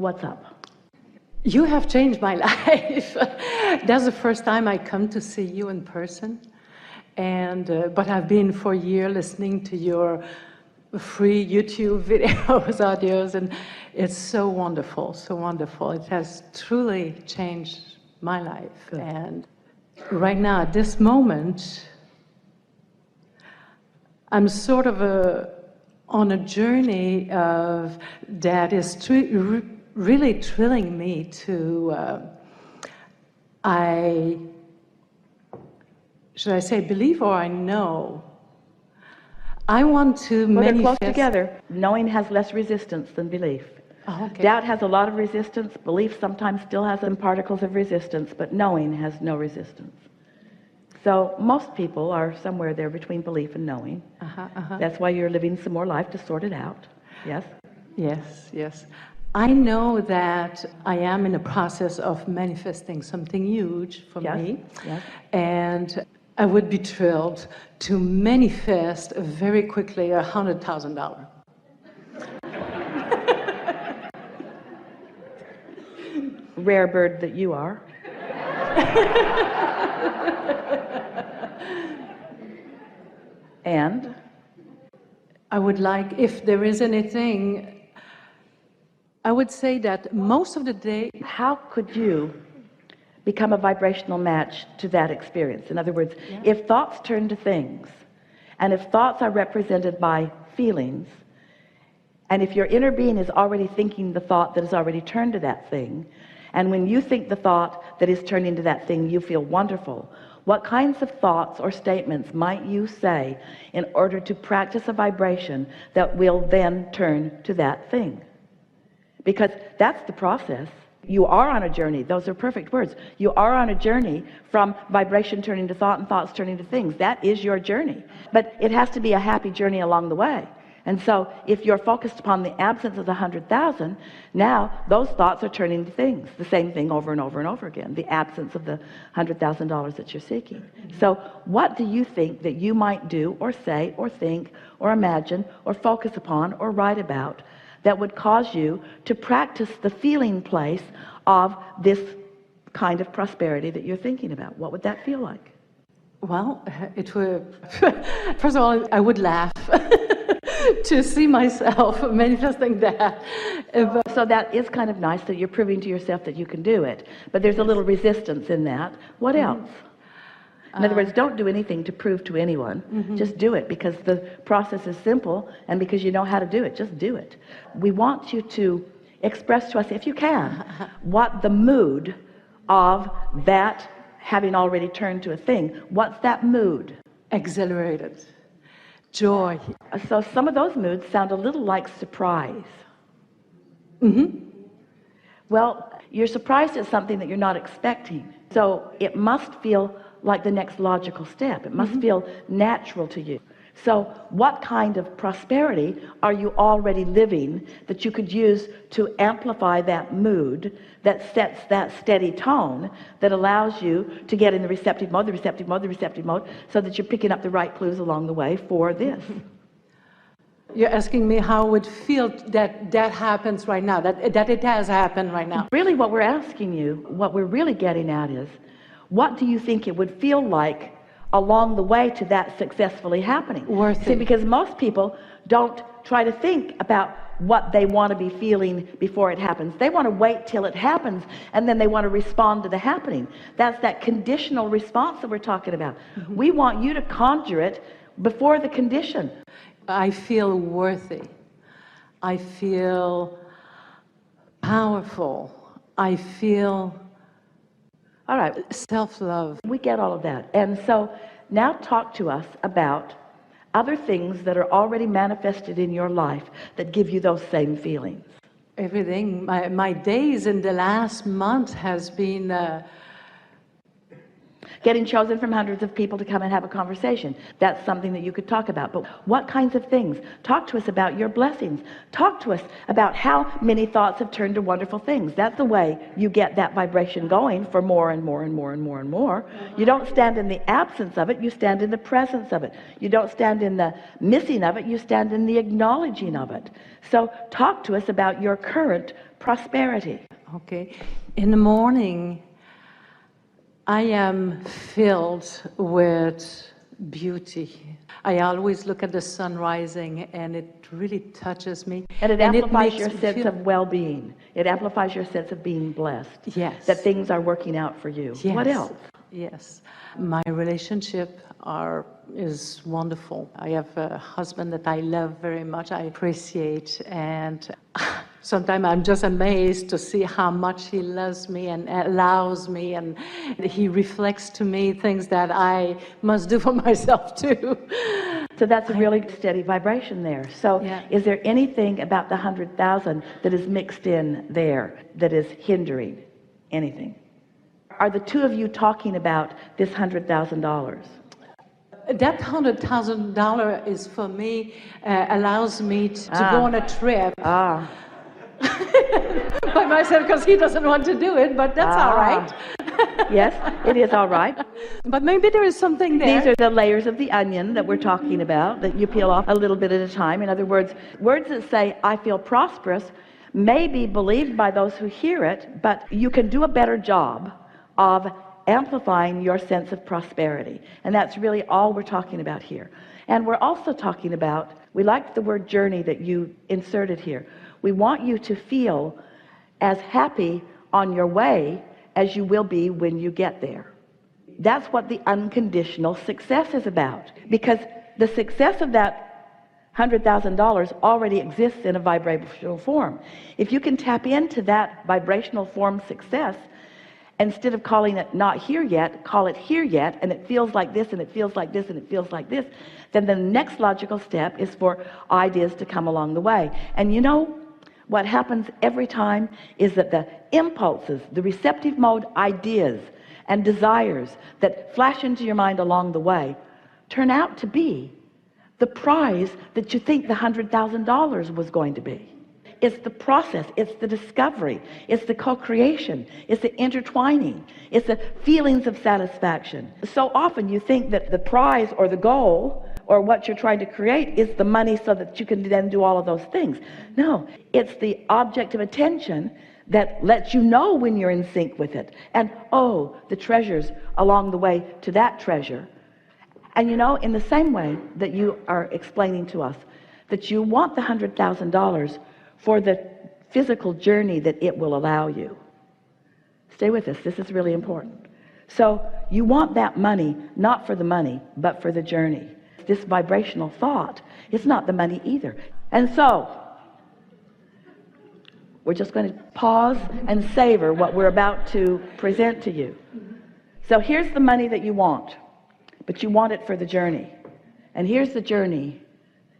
What's up? You have changed my life. That's the first time I come to see you in person. And but I've been for a year listening to your free YouTube videos, audios, and it's so wonderful, so wonderful. It has truly changed my life. Good. And right now, at this moment, I'm sort of on a journey of that is really thrilling me to, should I say believe or I know? I want to Well, they're manifest. close together. Knowing has less resistance than belief. Oh, okay. Doubt has a lot of resistance. Belief sometimes still has some particles of resistance, but knowing has no resistance. So most people are somewhere there between belief and knowing. That's why you're living some more life to sort it out. Yes? Yes, yes. I know that I am in a process of manifesting something huge for me. Yes. And I would be thrilled to manifest very quickly $100,000. Rare bird that you are. And I would like, if there is anything, I would say that most of the day. how could you become a vibrational match to that experience? In other words, if thoughts turn to things, and if thoughts are represented by feelings, and if your inner being is already thinking the thought that is already turned to that thing, and when you think the thought that is turned into that thing, you feel wonderful, what kinds of thoughts or statements might you say in order to practice a vibration that will then turn to that thing? Because that's the process. You are on a journey. Those are perfect words. You are on a journey from vibration turning to thought and thoughts turning to things. That is your journey. But it has to be a happy journey along the way. And so if you're focused upon the absence of the 100,000, now those thoughts are turning to things. The same thing over and over and over again. The absence of the $100,000 that you're seeking. So what do you think that you might do or say or think or imagine or focus upon or write about that would cause you to practice the feeling place of this kind of prosperity that you're thinking about? What would that feel like? Well, it would, first of all, I would laugh to see myself manifesting that. So that is kind of nice that you're proving to yourself that you can do it, but there's a little resistance in that. What else? In other words, don't do anything to prove to anyone. Just do it because the process is simple and because you know how to do it. Just do it. We want you to express to us, if you can, what the mood of that having already turned to a thing, what's that mood? Exhilarated. Joy. So some of those moods sound a little like surprise. Well, you're surprised at something that you're not expecting. So it must feel like the next logical step. It must feel natural to you. So what kind of prosperity are you already living that you could use to amplify that mood that sets that steady tone that allows you to get in the receptive mode, so that you're picking up the right clues along the way for this? You're asking me how it would feel that that happens right now, that it has happened right now. Really what we're asking you, what we're really getting at is, what do you think it would feel like along the way to that successfully happening? Worth See, it. because most people don't try to think about what they want to be feeling before it happens. They want to wait till it happens and then they want to respond to the happening. That's that conditional response that we're talking about. We want you to conjure it before the condition. I feel worthy. I feel powerful. I feel All right, self-love. we get all of that. And so now talk to us about other things that are already manifested in your life that give you those same feelings. Everything. My days in the last month has been Getting chosen from hundreds of people to come and have a conversation. That's something that you could talk about. But what kinds of things? Talk to us about your blessings. Talk to us about how many thoughts have turned to wonderful things. That's the way you get that vibration going for more and more and more and more and more. You don't stand in the absence of it, you stand in the presence of it. You don't stand in the missing of it, you stand in the acknowledging of it. So talk to us about your current prosperity. Okay. In the morning, I am filled with beauty. I always look at the sun rising, and it really touches me. And it amplifies your makes me sense feel- of well-being. It amplifies your sense of being blessed. Yes. That things are working out for you. Yes. What else? Yes. My relationship is wonderful. I have a husband that I love very much, I appreciate, and sometimes I'm just amazed to see how much he loves me and allows me, and he reflects to me things that I must do for myself too. So that's a really steady vibration there. So Yeah. is there anything about the 100,000 that is mixed in there that is hindering anything? Are the two of you talking about this $100,000? That $100,000 is for me, allows me to go on a trip Ah, by myself, because he doesn't want to do it, but that's all right. yes, it is all right. But maybe there is something there. These are the layers of the onion that we're talking about, that you peel off a little bit at a time. In other words, words that say, I feel prosperous, may be believed by those who hear it, but you can do a better job of amplifying your sense of prosperity. And that's really all we're talking about here. And we're also talking about, we liked the word journey that you inserted here. We want you to feel as happy on your way as you will be when you get there. That's what the unconditional success is about, because the success of that $100,000 already exists in a vibrational form. If you can tap into that vibrational form success, instead of calling it not here yet, call it here yet, and it feels like this, and it feels like this, and it feels like this, then the next logical step is for ideas to come along the way. And you know what happens every time is that the impulses, the receptive mode ideas and desires that flash into your mind along the way turn out to be the prize that you think the $100,000 was going to be. It's the process, it's the discovery, it's the co-creation, it's the intertwining, it's the feelings of satisfaction. So often you think that the prize or the goal or what you're trying to create is the money so that you can then do all of those things. No, it's the object of attention that lets you know when you're in sync with it. And oh, the treasures along the way to that treasure. And you know, in the same way that you are explaining to us that you want the $100,000 for the physical journey that it will allow you. Stay with us, this is really important. So you want that money, not for the money, but for the journey. This vibrational thought, it's not the money either. And so, we're just going to pause and savor what we're about to present to you. So here's the money that you want, but you want it for the journey. And here's the journey.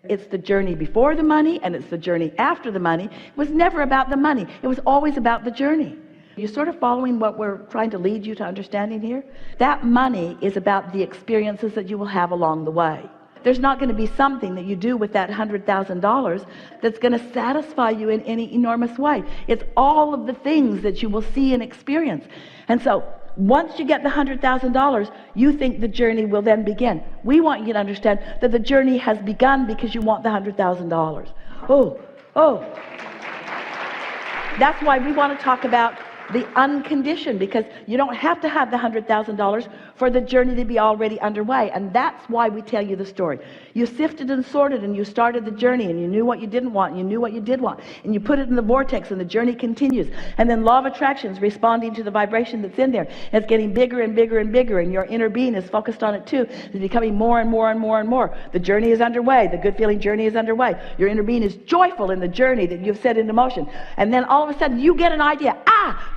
It's the journey before the money, and it's the journey after the money. It was never about the money. It was always about the journey. You're sort of following what we're trying to lead you to understanding here? That money is about the experiences that you will have along the way. There's not going to be something that you do with that $100,000 that's going to satisfy you in any enormous way. It's all of the things that you will see and experience. And so once you get the $100,000, you think the journey will then begin. We want you to understand that the journey has begun because you want the $100,000. Oh. That's why we want to talk about the unconditioned, because you don't have to have the $100,000 for the journey to be already underway. And that's why we tell you the story. You sifted and sorted, and you started the journey, and you knew what you didn't want, and you knew what you did want, and you put it in the vortex, and the journey continues. And then law of attraction is responding to the vibration that's in there. And it's getting bigger and bigger and bigger, and your inner being is focused on it too. It's becoming more and more and more and more. The journey is underway. The good feeling journey is underway. Your inner being is joyful in the journey that you've set into motion. And then all of a sudden you get an idea.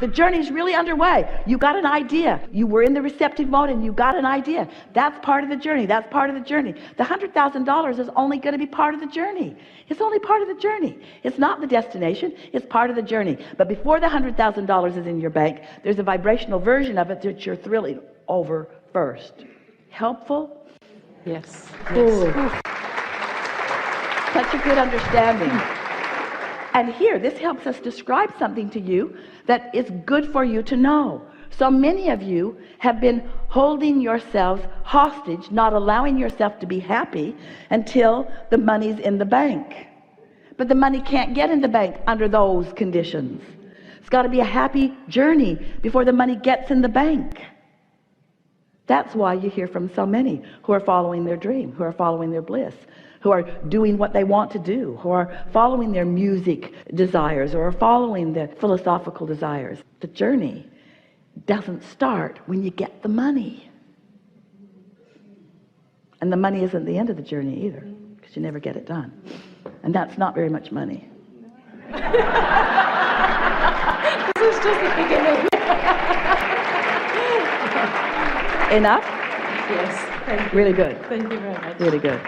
The journey is really underway. You got an idea. You were in the receptive mode and you got an idea. That's part of the journey. That's part of the journey. The $100,000 is only going to be part of the journey. It's only part of the journey. It's not the destination. It's part of the journey. But before the $100,000 is in your bank, there's a vibrational version of it that you're thrilling over first. Helpful? Yes. Ooh. Yes. Such a good understanding. And here, this helps us describe something to you that is good for you to know. So many of you have been holding yourselves hostage, not allowing yourself to be happy until the money's in the bank. But the money can't get in the bank under those conditions. It's got to be a happy journey before the money gets in the bank. That's why you hear from so many who are following their dream, who are following their bliss, who are doing what they want to do, who are following their music desires or are following their philosophical desires. The journey doesn't start when you get the money. And the money isn't the end of the journey either, because you never get it done. And that's not very much money. This is just the beginning. Enough? Yes. Thank you. Really good. Thank you very much. Really good.